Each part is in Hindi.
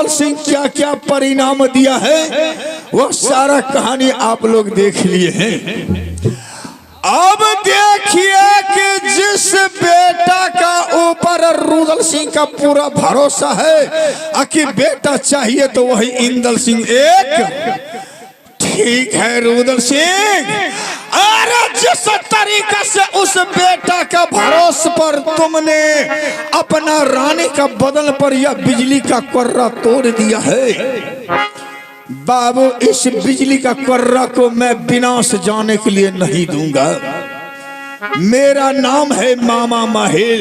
रूदल सिंह क्या क्या परिणाम दिया है वह सारा कहानी आप लोग देख लिए हैं। अब देखिए कि जिस बेटा का ऊपर रूदल सिंह का पूरा भरोसा है कि बेटा चाहिए तो वही इंदल सिंह एक। ठीक है रूदल सिंह, अरे जिस तरीका से उस बेटा का भरोसे पर तुमने अपना रानी का बदन पर या बिजली का कर्रा तोड़ दिया है, बाबू इस बिजली का कर्रा को मैं विनाश जाने के लिए नहीं दूंगा। मेरा नाम है मामा माहिर।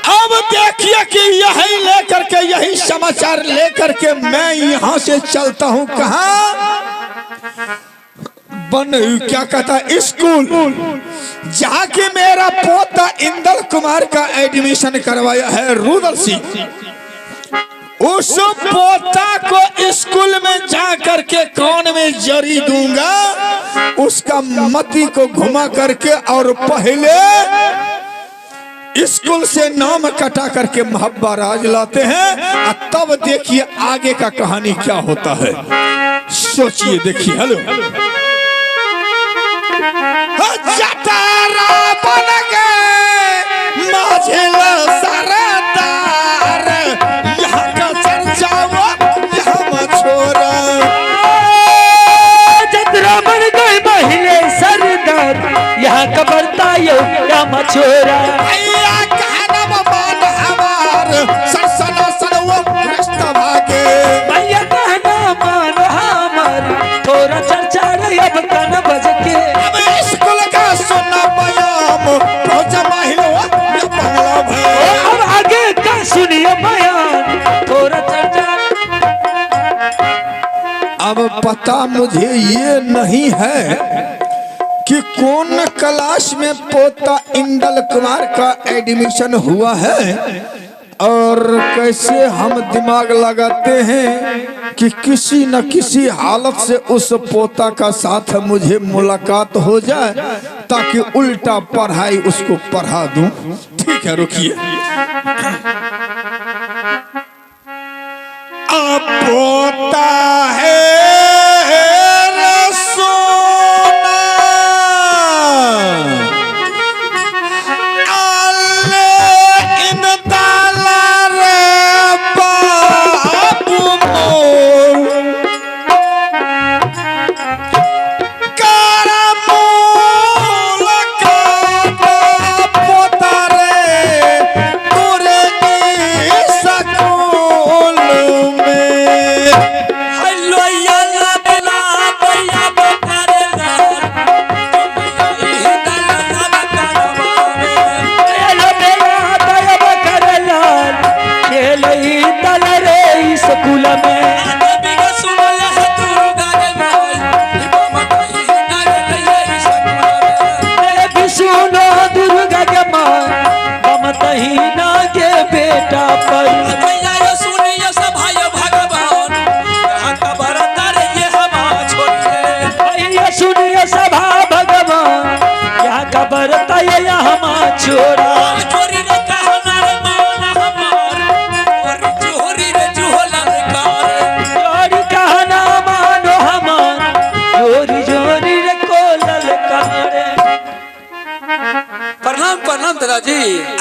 अब देखिए कि यही लेकर के यही समाचार लेकर के मैं यहाँ से चलता हूँ कहाँ बन क्या कहता स्कूल, जहाँ के मेरा पोता इंदल कुमार का एडमिशन करवाया है रूदल सिंह। उस पोता को स्कूल में जा करके कान में जरी दूंगा, उसका मती को घुमा करके और पहले स्कूल से नाम कटा करके मोहब्बा राज लाते हैं। तब देखिए आगे का कहानी क्या होता है, सोचिए देखिए। हेलो जटारा बन गए माझिला सरदार, यहाँ का चर्चा यहाँ मछोरा। जटारा बन गए महिला सरदार, यहाँ का बरता यहाँ मछोरा। भैया कहना मान हमार सरसना सरवा रिश्ता भागे, भैया कहना मान हमार थोड़ा चर्चा रे अब कान बज के। अब स्कूल का सुना बयाम पहुंचा महिला बंगला भर। अब आगे का सुनिए बयान थोड़ा चर्चा। अब पता मुझे ये नहीं है कि कौन क्लास में पोता इंदल कुमार का एडमिशन हुआ है, और कैसे हम दिमाग लगाते हैं कि किसी न किसी हालत से उस पोता का साथ मुझे मुलाकात हो जाए ताकि उल्टा पढ़ाई उसको पढ़ा दूं। ठीक है रुकिए। अब पोता है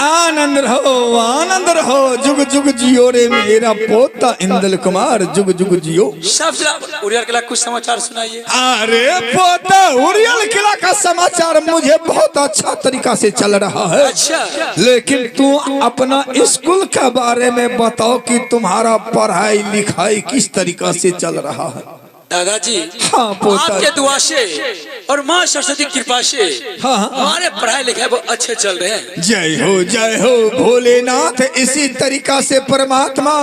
आनंद रहो जुग जुग जियो रे मेरा पोता इंदल कुमार, जुग जुग जियो। उरियल किला कुछ समाचार सुनाइए। अरे पोता उरियल किला का समाचार मुझे बहुत अच्छा तरीका से चल रहा है। अच्छा, लेकिन तू अपना स्कूल के बारे में बताओ कि तुम्हारा पढ़ाई लिखाई किस तरीका से चल रहा है। दादाजी हाँ आपके दुआ से और माँ सरस्वती कृपा से हाँ हमारे पढ़ाई लिखाई बहुत अच्छे चल रहे हैं। जय हो भोलेनाथ। इसी तरीका से परमात्मा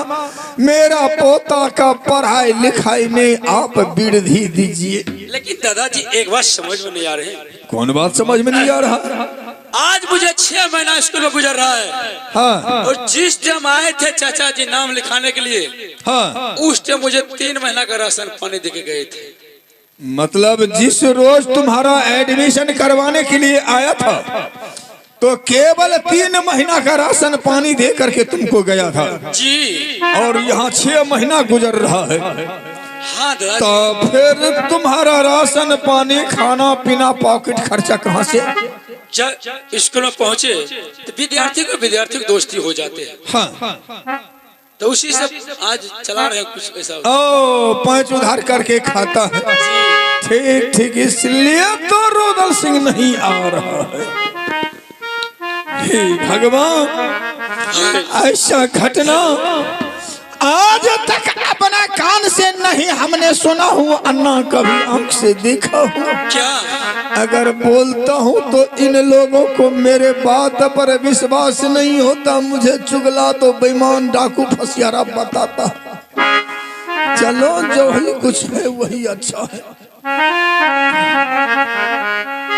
मेरा पोता का पढ़ाई लिखाई में आप वृद्धि दीजिए। लेकिन दादाजी एक बात समझ में नहीं आ रही। कौन बात समझ में नहीं आ रहा? आज मुझे 6 महीना स्कूल में गुजर रहा है। हाँ। और जिस टाइम आए थे चाचा जी नाम लिखाने के लिए, हाँ, उस टाइम मुझे 3 महीना का राशन पानी देके गए थे। मतलब जिस रोज तुम्हारा एडमिशन करवाने के लिए आया था तो केवल 3 महीना का राशन पानी दे करके तुमको गया था जी। और यहाँ 6 महीना गुजर रहा है। हाँ दादा तो फिर तुम्हारा राशन पानी खाना पीना पॉकेट खर्चा कहाँ से? जब स्कूल में पहुँचे तो विद्यार्थी को दोस्ती हो जाते हैं। हाँ तो उसी से आज चला रहे हैं कुछ ऐसा। ओ 5 उधार करके खाता है। ठीक ठीक, इसलिए तो रुदल सिंह नहीं आ रहा है। हे भगवान, ऐसा घटना आज तक अपना कान से नहीं हमने सुना हुआ, अन्ना कभी आंख से देखा हुआ। क्या? अगर बोलता हूँ तो इन लोगों को मेरे बात पर विश्वास नहीं होता, मुझे चुगला तो बेईमान डाकू फसियारा बताता। चलो जो ही कुछ है वही अच्छा है।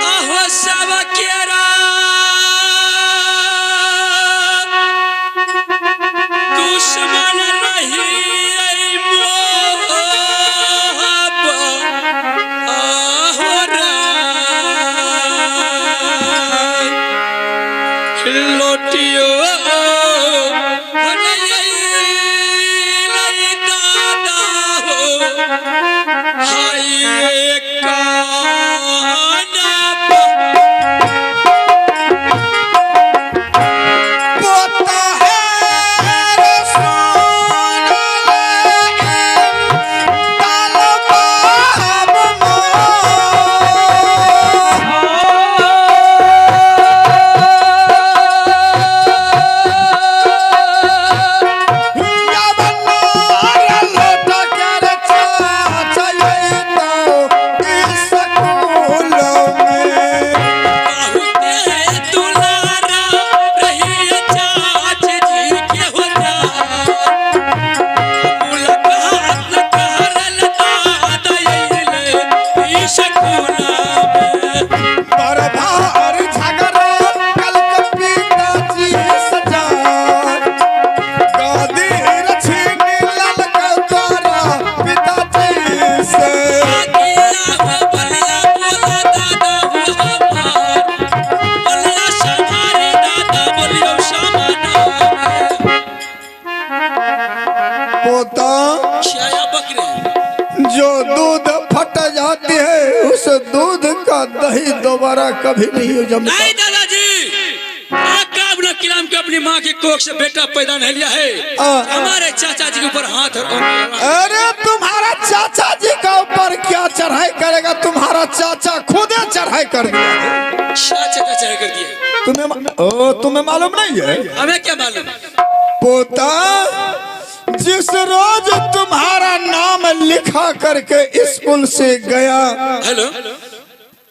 आहो सब केरा दुश्मन नहीं लोटियो दादा हो हाय दही दोबारा कभी नहीं जमता। नहीं दादाजी, के अपनी माँ की कोख से बेटा पैदा नहीं लिया है। हमारे चाचा जी के ऊपर हाथ अरे तुम्हारा चाचा जी का ऊपर क्या चढ़ाई करेगा? तुम्हारा चाचा खुद चढ़ाई कर दिया। चाचा चढ़ाई कर दिया। तुम्हें मालूम नहीं है? हमें क्या मालूम? पोता, जिस रोज तुम्हारा नाम लिखा करके स्कूल से गया, हेलो,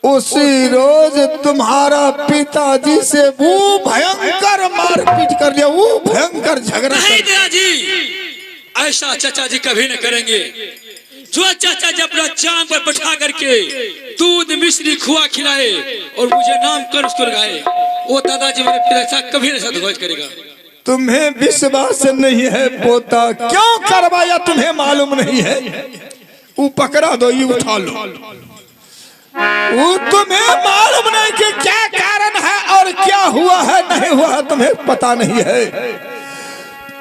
उसी रोज तुम्हारा पिताजी से वो भयंकर मारपीट कर लिया, वो भयंकर झगड़ा। नहीं दादाजी, ऐसा चाचा जी कभी न करेंगे। जो चाचा जी अपना जांग पर बैठा करके दूध मिश्री खुआ खिलाए और मुझे नाम कर उसको लगाए, वो दादाजी मेरे पिता कभी नहीं सदभाव करेगा। तुम्हें विश्वास नहीं है पोता? क्यों करवाया तुम्हें मालूम नहीं है? वो पकड़ा दो, ये उठा लो। वो तुम्हें मालूम नहीं कि क्या कारण है और क्या हुआ है नहीं हुआ है, तुम्हें पता नहीं है।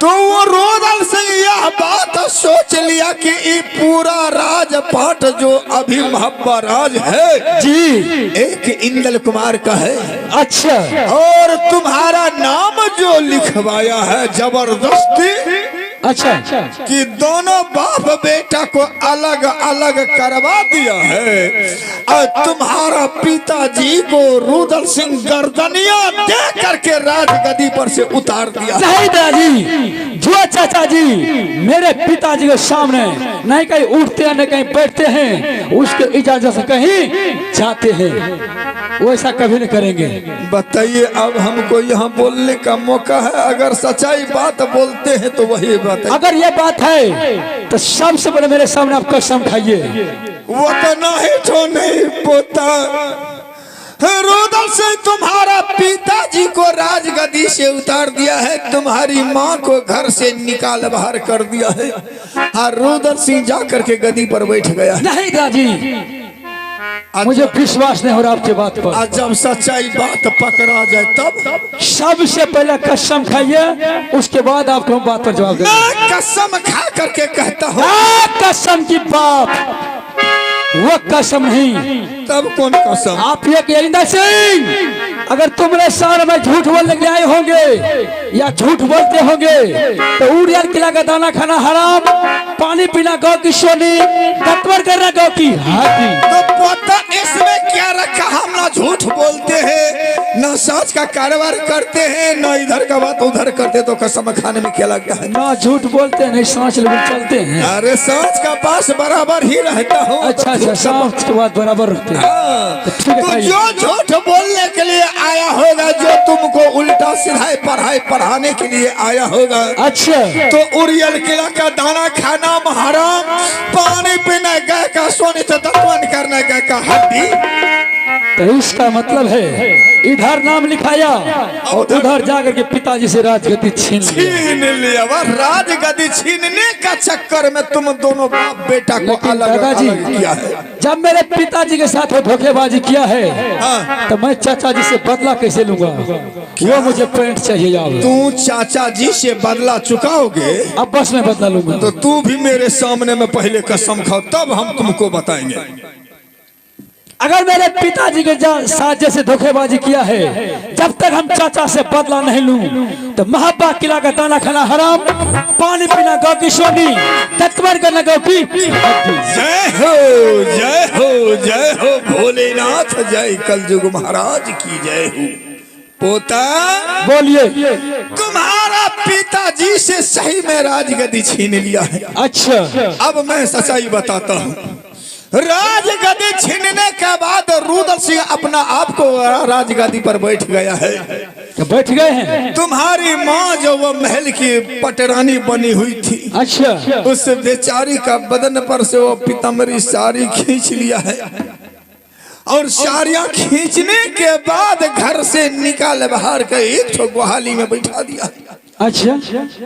तो वो रुदल सिंह यह बात सोच लिया कि ये पूरा राजपाट जो अभी महब्बा राज है जी, एक इंदल कुमार का है। अच्छा, और तुम्हारा नाम जो लिखवाया है जबरदस्ती, अच्छा, कि दोनों बाप बेटा को अलग अलग करवा दिया है और तुम्हारा पिताजी को रुदल सिंह गर्दनिया दे करके राजगद्दी पर से उतार दिया। नहीं दादी, जो चाचा जी मेरे पिताजी के सामने नहीं कहीं उठते हैं न कहीं बैठते हैं, उसके इजाजत से कहीं जाते हैं, वो ऐसा कभी नहीं करेंगे। बताइए, अब हमको यहाँ बोलने का मौका है। अगर सच्चाई बात बोलते हैं तो वही बात है। अगर ये बात है तो सबसे पहले मेरे सामने आप कसम खाइए। वो तो नहीं तो नहीं पोता, रुदल सिंह तुम्हारा पिताजी को राजगद्दी से उतार दिया है, तुम्हारी माँ को घर से निकाल बाहर कर दिया है, और रुदल सिंह जाकर के गद्दी पर बैठ गया। नहीं दादी, मुझे विश्वास नहीं हो रहा आपकी बात पर। और जब सच्चाई बात पकड़ा जाए तब सबसे पहले कसम खाइए, उसके बाद आपको हम बात पर जवाब देंगे। मैं कसम खा करके कहता हूँ। कसम की बात, वो कसम नहीं। तब कौन कसम? आप ये कहिंदा सिंह, अगर तुम मेरे सामने में झूठ बोलने के लिए आए होंगे या झूठ बोलते होंगे तो उड़ियल किला का दाना खाना हराम, पानी पीना गौ की सोनी, तत्वर करना गौ की हाथी। तो पता इसमें क्या रखा? हम ना झूठ बोलते हैं, ना सच का कारोबार करते हैं, ना इधर का बात उधर करते, तो कसम खाने में क्या लगता है? ना झूठ बोलते हैं, नहीं सांच लेकर चलते हैं। अरे सच का पास बराबर ही रहता हूँ। अच्छा अच्छा, सांच के बाद बराबर रहते हैं। तो ठीक है, तो खाइए। जो झूठ बोलने के लिए आया होगा, जो तुमको उल्टा सीधा पढ़ाने के लिए आया होगा, अच्छा, तो उड़ियल किला का दाना खाना हराम, पानी पीना गाय का सोनी, तो दत्वन करना गाय का हड्डी। तो इसका मतलब है इधर नाम लिखाया और उधर जाकर के पिताजी से राजगद्दी छीन लिया। वह राजगद्दी छीनने का चक्कर में तुम दोनों बाप बेटा को अलग दादाजी किया है। जब मेरे पिताजी के साथ वो धोखेबाजी किया है, हाँ। तो मैं चाचा जी से बदला कैसे लूंगा? वो मुझे पेंट चाहिए यार। तू चाचा जी से बदला चुकाओगे? अब बस मैं बदला लूंगा। तो तू भी मेरे सामने में पहले कसम खाओ, तब हम तुमको बताएंगे। अगर मेरे पिताजी के साथ जैसे धोखेबाजी किया है, जब तक हम चाचा से बदला नहीं लूं तो महाबा किला का दाना खाना हराम, पानी पीना गौ की सोनी, तत्वर करना गौ की। जय हो जय हो जय हो भोलेनाथ, जय कलयुग महाराज की जय हो। पोता बोलिए। तुम्हारा पिताजी से सही में राजगद्दी छीन लिया है। अच्छा, अब मैं सच्चाई बताता हूँ। राजगद्दी छीनने के बाद रुद्र सिंह अपना आप को राजगद्दी पर बैठ गया है। बैठ गए हैं। तुम्हारी माँ जो वो महल की पटरानी बनी हुई थी, अच्छा, उस बेचारी का बदन पर से वो पीताम्बरी साड़ी खींच लिया है, और साड़ियाँ खींचने के बाद घर से निकाल बाहर के एक ठो गुहाली में बैठा दिया। अच्छा,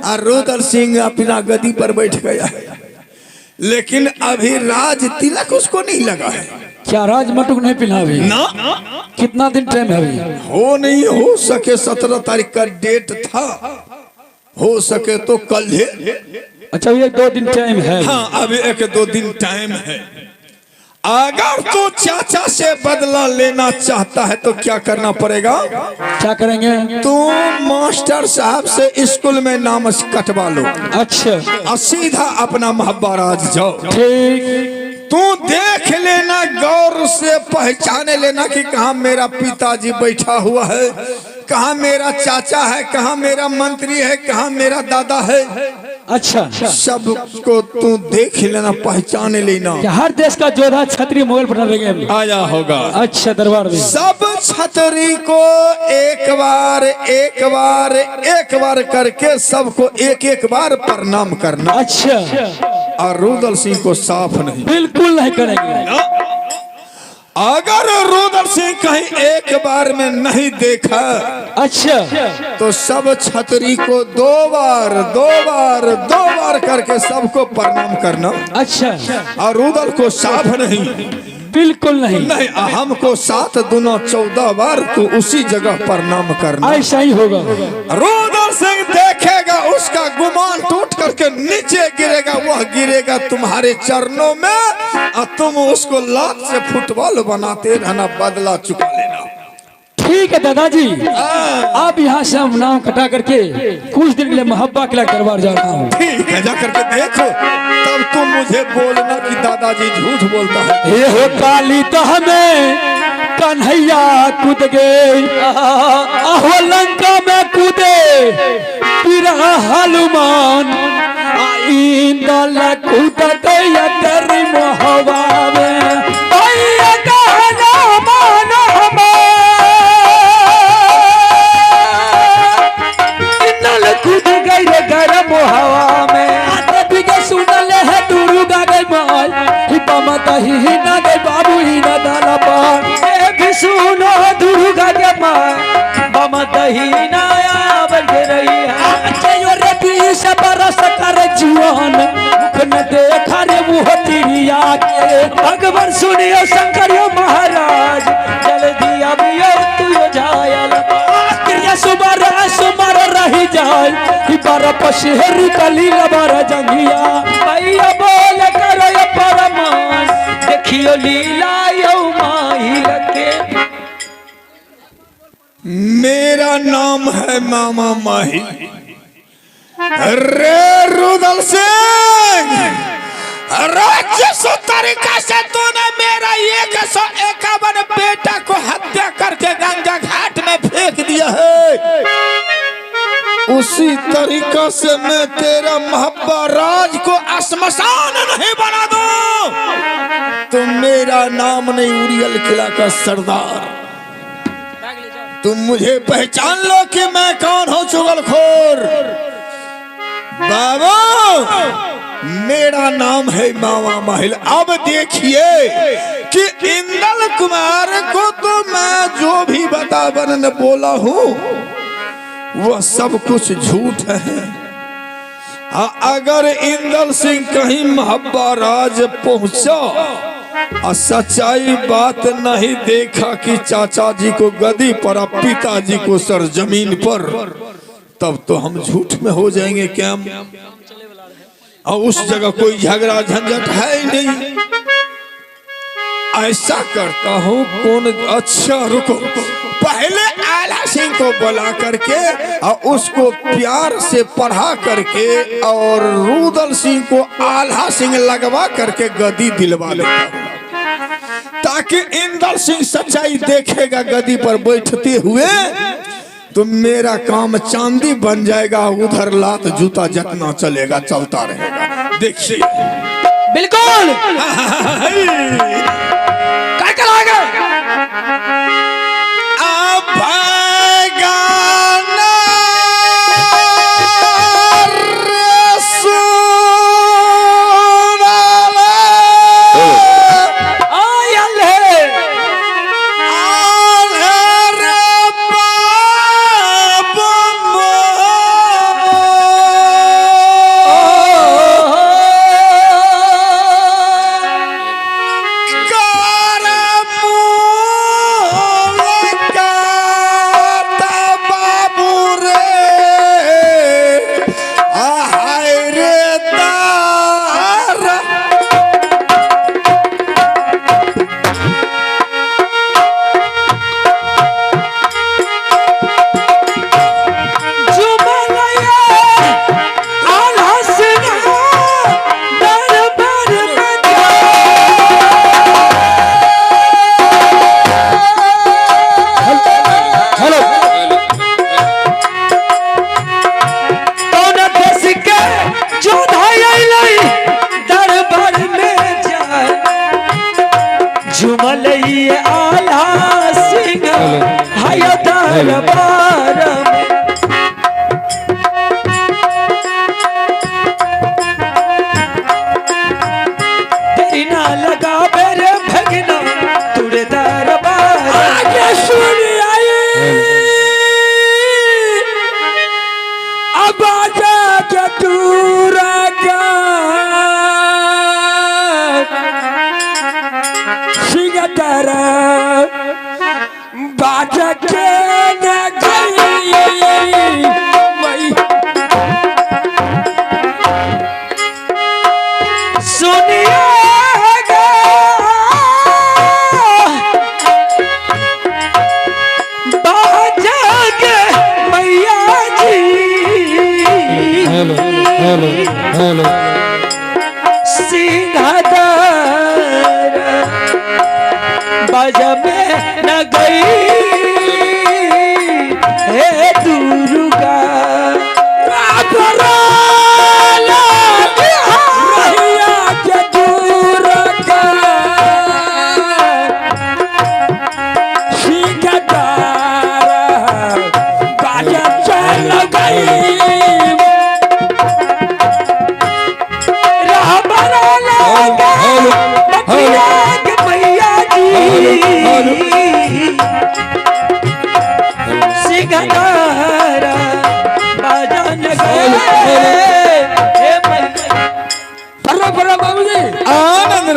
और रुद्र सिंह अपना गद्दी पर बैठ गया है, लेकिन अभी राज तिलक उसको नहीं लगा है। क्या राज मटुक नहीं पिला अभी? ना, कितना दिन टाइम है अभी? हो नहीं हो सके 17 तारीख का डेट था, हो सके तो कल है। अच्छा, ये 2 दिन टाइम है। हाँ, अभी 1-2 दिन टाइम है। अगर तू चाचा से बदला लेना चाहता है तो क्या करना पड़ेगा? क्या करेंगे? तू मास्टर साहब से स्कूल में नाम कटवा लो। अच्छा, और सीधा अपना महाबा राज जाओ। ठीक। तू देख लेना, गौर से पहचाने लेना कि कहाँ मेरा पिताजी बैठा हुआ है, कहाँ मेरा चाचा है, कहाँ मेरा मंत्री है, कहाँ मेरा दादा है। अच्छा, सबको तू देख लेना, पहचाने लेना। हर देश का जोधा छतरी मोबाइल पर रहेंगे आया होगा। अच्छा, दरबार में सब छतरी को एक बार करके सबको एक बार प्रणाम करना। अच्छा, और रुद्र सिंह को साफ नहीं, बिल्कुल नहीं करेंगे। अगर रुद्र सिंह कहीं एक बार में नहीं देखा, अच्छा, तो सब छतरी को 2 बार करके सबको प्रणाम करना। अच्छा, और रुद्र को साफ नहीं, बिल्कुल नहीं। नहीं, हमको 7 दूना 14 बार तू उसी जगह प्रणाम करना। ऐसा ही होगा। रुद्र सिंह देखेगा, उसका गुमान टूट करके नीचे गिरेगा, वह गिरेगा तुम्हारे चरणों में, और तुम उसको लात से फुटबॉल बनाते रहना, बदला चुका लेना। ठीक है दादाजी, आप यहाँ से हम नाम कटा करके कुछ दिन के लिए महाबा किला दरबार जा रहा हूँ। ठीक है, जा करके देखो, तब तुम मुझे बोलना कि दादाजी झूठ बोलता है। ये हो काली तो हमें कन्हैया कूद गए, आहो लंका में कूदे फिर हनुमान, इंदल कूदत तेरी मोहवा में, कूद गई रे गरम हवा में। बिगे सुनल है दुर्गा गई माल, हिपा ही ना गई बाबू ही ना दाना पान। ए भी सुनो दुर्गा के माल, बमत ही ना बन के रही है। चयो रे 20 बरस कर जुआन, मुख न देखा रे मुँह तिरिया, आके भगवान सुनियो शंकरियो महाराज जल्दी अबियो तू जायल क्रिया सुमार रही जाए कि बार पशहर कली लबार जंगिया भैया बोल करो परमान देखियो लीला यौ माही लगे। मेरा नाम है मामा माही। रे रुदल सिंह, जिस तरीका से तूने मेरा 151 बेटा को हत्या करके गंगा घाट में फेंक दिया है, उसी तरीका से मैं तेरा महब्बा राज को श्मशान नहीं बना दूं। तो मेरा नाम नहीं उड़ियल किला का सरदार। तुम मुझे पहचान लो कि मैं कौन हूँ चुगलखोर। बाबू, मेरा नाम है मामा माहिल। अब देखिए कि इंदल कुमार को तो मैं जो भी बतावन बोला हूँ वह सब कुछ झूठ है। अगर इंदल सिंह कहीं महब्बा राज पहुंचा और सच्चाई बात नहीं देखा कि चाचा जी को गदी पर और पिताजी को सरजमीन पर, तब तो हम झूठ में हो जाएंगे क्या। और उस जगह कोई झगड़ा झंझट है ही नहीं। ऐसा करता हूँ कौन, अच्छा रुको, पहले आला सिंह को बुला करके और उसको प्यार से पढ़ा करके और रुदल सिंह को आल्हा सिंह लगवा करके गदी दिलवा लेता हूँ, ताकि इंदल सिंह सच्चाई देखेगा गदी पर बैठते हुए तो मेरा काम चांदी बन जाएगा। उधर लात जूता जितना चलेगा चलता रहेगा। देखिए बिल्कुल क्या कराएगा।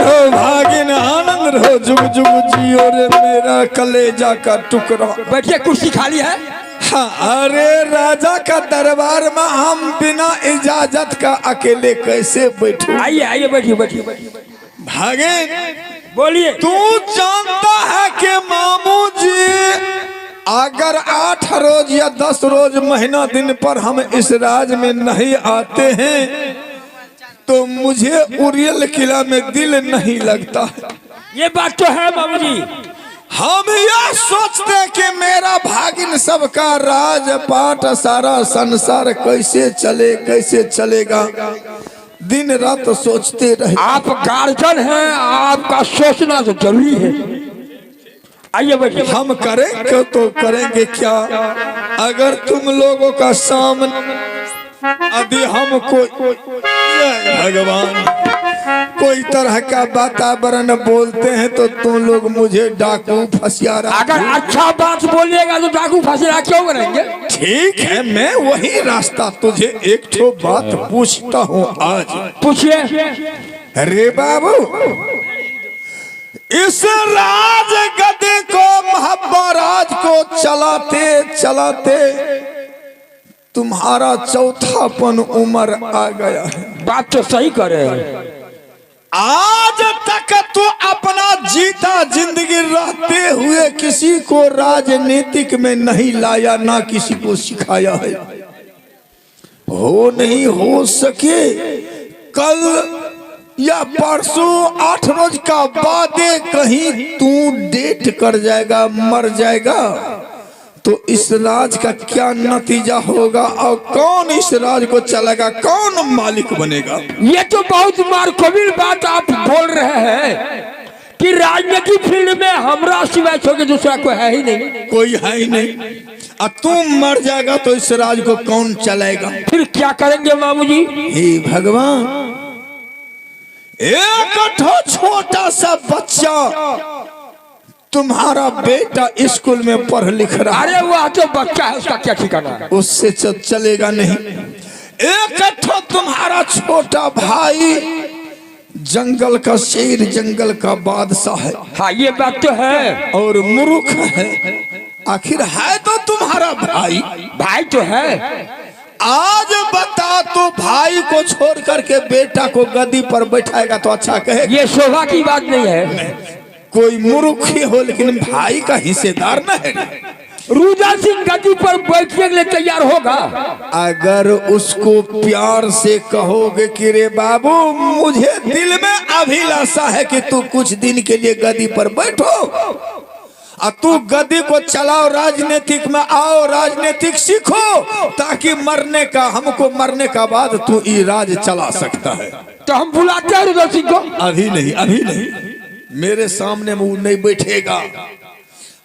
रहो भागिन, आनंद रहो, जुग जुग जियो रे मेरा कलेजा का टुकड़ा। बैठिए, कुर्सी खाली है। हाँ, अरे राजा का दरबार में हम बिना इजाजत का अकेले कैसे बैठूं? आइए आइए, बैठिए बैठिए। भागिन बोलिए। तू जानता है कि मामू जी अगर 8 रोज या 10 रोज महीना दिन पर हम इस राज में नहीं आते हैं तो मुझे उरियल किला में दिल नहीं लगता। ये बात तो है मामू जी। हम यह सोचते कि मेरा भागिन सबका राजपाट सारा संसार कैसे चलेगा, दिन रात सोचते रहे। आप गार्जियन हैं, आपका सोचना तो जरूरी है। आइए बैठिए। हम करेंगे तो करेंगे क्या अगर तुम लोगों का सामने यदि हमको भगवान कोई तरह का वातावरण बोलते हैं तो तुम लोग मुझे डाकू फंसियारा। अगर अच्छा बात बोलिएगा तो डाकू फंसियारा क्यों करेंगे? ठीक है, मैं वही रास्ता तुझे एक ठो बात पूछता हूँ आज। पूछिए। अरे बाबू, इस राज गद्दी को महाराज को चलाते तुम्हारा चौथापन उम्र आ गया है। बात तो सही कर रहे हैं। आज तक तू अपना जीता जिंदगी रहते हुए किसी को राजनीतिक में नहीं लाया, ना किसी को सिखाया है। हो नहीं हो सके कल या परसों 8 रोज का बाद कहीं तू डेट कर जाएगा, मर जाएगा तो इस राज का क्या नतीजा होगा और कौन इस राज को चलाएगा, कौन मालिक बनेगा? ये तो बहुत मारकबिल बात आप बोल रहे हैं कि राजनीति फील्ड में हमरा सिवाय छोड़ के दूसरा कोई है ही नहीं। कोई है ही नहीं। अब तुम मर जाएगा तो इस राज को कौन चलाएगा? फिर क्या करेंगे मामू जी? हे भगवान, एक छोटा सा बच्चा तुम्हारा बेटा स्कूल में पढ़ लिख रहा। अरे वह तो बच्चा है, उसका क्या ठिकाना है? उससे चलेगा नहीं। एक तुम्हारा छोटा भाई जंगल का शेर, जंगल का बादशाह है। हाँ, ये बात तो है। और मूर्ख है। आखिर है तो तुम्हारा भाई तो है। आज बता, तो भाई को छोड़ करके बेटा को गद्दी पर बैठाएगा तो अच्छा कहेगा? ये शोभा की बात नहीं है। कोई मूर्ख ही हो लेकिन भाई का हिस्सेदार न है। रुद्र सिंह गद्दी पर बैठने के लिए तैयार होगा अगर उसको प्यार से कहोगे कि रे बाबू मुझे दिल में अभिलाषा है कि तू कुछ दिन के लिए गद्दी पर बैठो और तू गद्दी को चलाओ, राजनीतिक में आओ, राजनीतिक सीखो ताकि हमको मरने का बाद तू ये राज चला सकता है। तो हम बुलाते हैं रुद्र सिंह को। अभी नहीं, मेरे सामने में वो नहीं बैठेगा।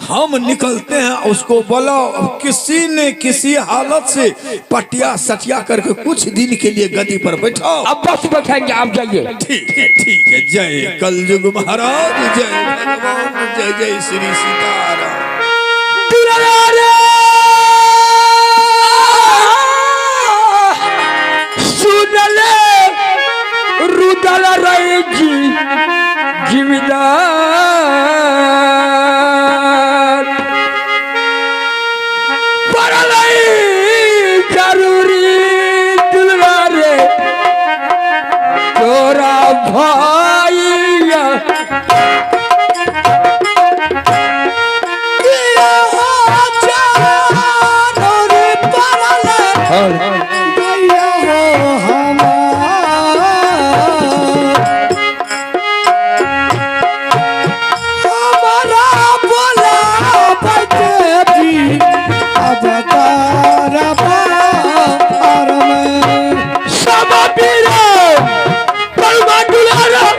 हम निकलते हैं, उसको बोलो किसी न किसी हालत से पटिया सटिया करके कुछ दिन के लिए गद्दी पर बैठाओ। अब बस बैठेंगे, आप जाइए। ठीक है। जय कलयुग महाराज, जय भगवान, जय जय श्री सीताराम। सुनले रुदल रही जी जिम्मेदार जरूरी दुलवा रे तोरा भाइया Para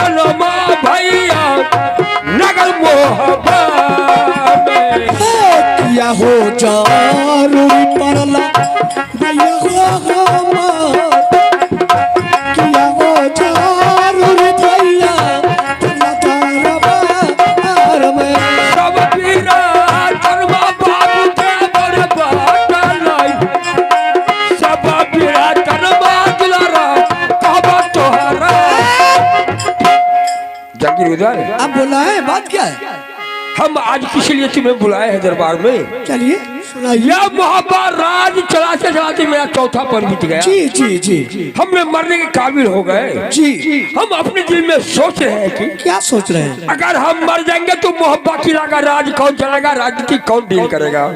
तनमा भैया नगर मोहब्बा में किया हो जरूरी पड़ला भैया हो हमार किया हो जरूरी भैया पड़ला दरबार में सब पीरा तनमा बाबू के बर्बाद लाई सब पीरा तनमा दुलारा कहबा तोहरा जाकिर उधर अब बोला है बात क्या है? हम आज किस लिए तुम्हें बुलाए हैं दरबार में? चलिए सुनाइए। यह मोहब्बत राज चलाते चलाते मेरा चौथा पल बीत गया। जी जी जी हमने मरने के काबिल हो गए। जी हम अपने दिल में सोच रहे हैं कि क्या सोच रहे हैं? अगर हम मर जाएंगे तो मोहब्बत की लगा राज कौन चलेगा, राजनीति कौन डील करेगा?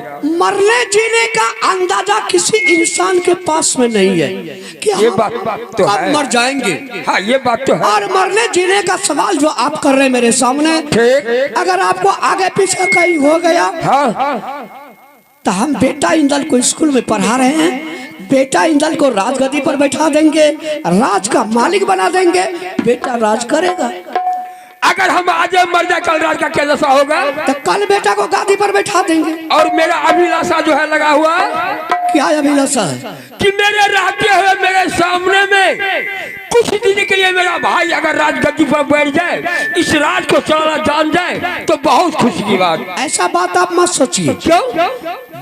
मरने जीने का अंदाजा किसी इंसान के पास में नहीं है कि ये हम बात तो कब है। मर जाएंगे। हाँ ये बात तो है। और मरने जीने का सवाल जो आप कर रहे हैं मेरे सामने, ठीक। अगर आपको आगे पीछे कहीं हो गया हाँ तो हम बेटा इंदल को स्कूल में पढ़ा रहे हैं, बेटा इंदल को राजगद्दी पर बैठा देंगे, राज का मालिक बना देंगे, बेटा राज करेगा। अगर हम आज मर जाए कल राज का क्या दशा होगा? तो कल बेटा को गादी पर बैठा देंगे। और मेरा अभिलाषा जो है लगा हुआ क्या अभिलाषा है? कि मेरे रहते हुए मेरे सामने में कुछ दिन के लिए मेरा भाई अगर राजगद्दी पर बैठ जाए, इस राज को चलाना जान जाए तो बहुत खुशी की बात। ऐसा बात आप मत सोचिए। क्यों?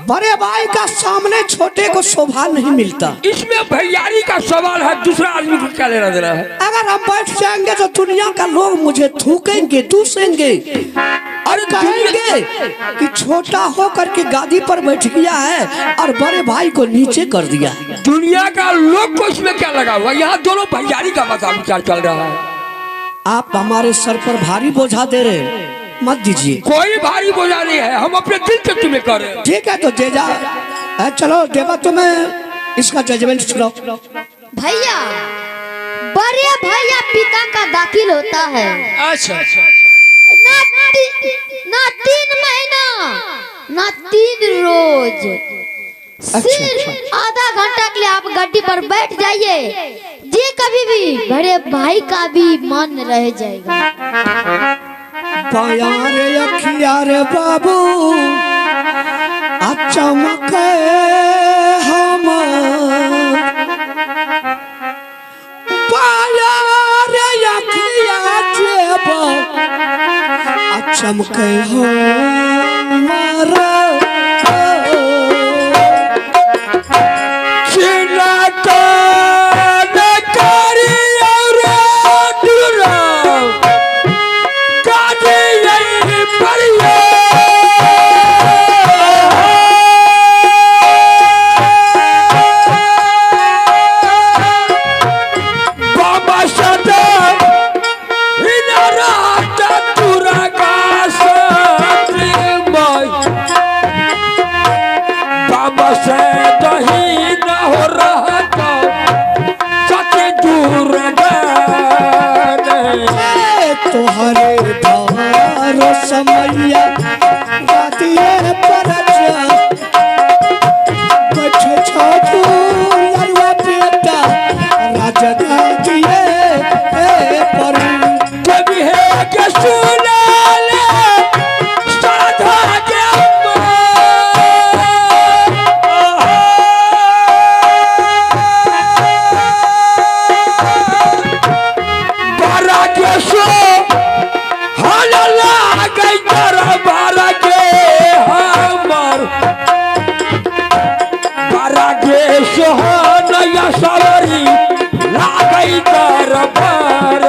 बड़े भाई का सामने छोटे को शोभा नहीं मिलता। इसमें भैयारी का सवाल है, दूसरा आदमी को क्या लेना देना है? अगर हम बैठ जाएंगे तो दुनिया का लोग मुझे थूकेंगे, दूसेंगे और कहेंगे कि छोटा होकर के गादी पर बैठ गया है और बड़े भाई को नीचे कर दिया। दुनिया का लोग को इसमें क्या लगा हुआ? यहाँ दोनों भैयारी का मजाक विचार चल रहा है। आप हमारे सर पर भारी बोझा दे रहे हैं, मत दीजिए। कोई भारी बोझा नहीं है, हम अपने दिल से तुम्हें कर रहे हैं। ठीक है तो दे जा। चलो देवा तुम्हें इसका जजमेंट सुनाओ। भैया, बड़े भैया पिता का दाखिल होता है। अच्छा ना 3 महीना ना 3 रोज, सिर्फ आधा घंटा के लिए आप गड्डी पर बैठ जाइए, जी कभी भी बड़े भाई का भी मन रह जाएगा। पाया रे अखिया रे बाबू चमके हम, पाया रे अखिया जेबा चमके हमारा तोहरे धारो समैया गातिए पर बैठे छू लड़वा बेटा राजा गातिए पर कभी है के सुना ले साधा के बारा के सो सोहन या सवरी लागई दरबार।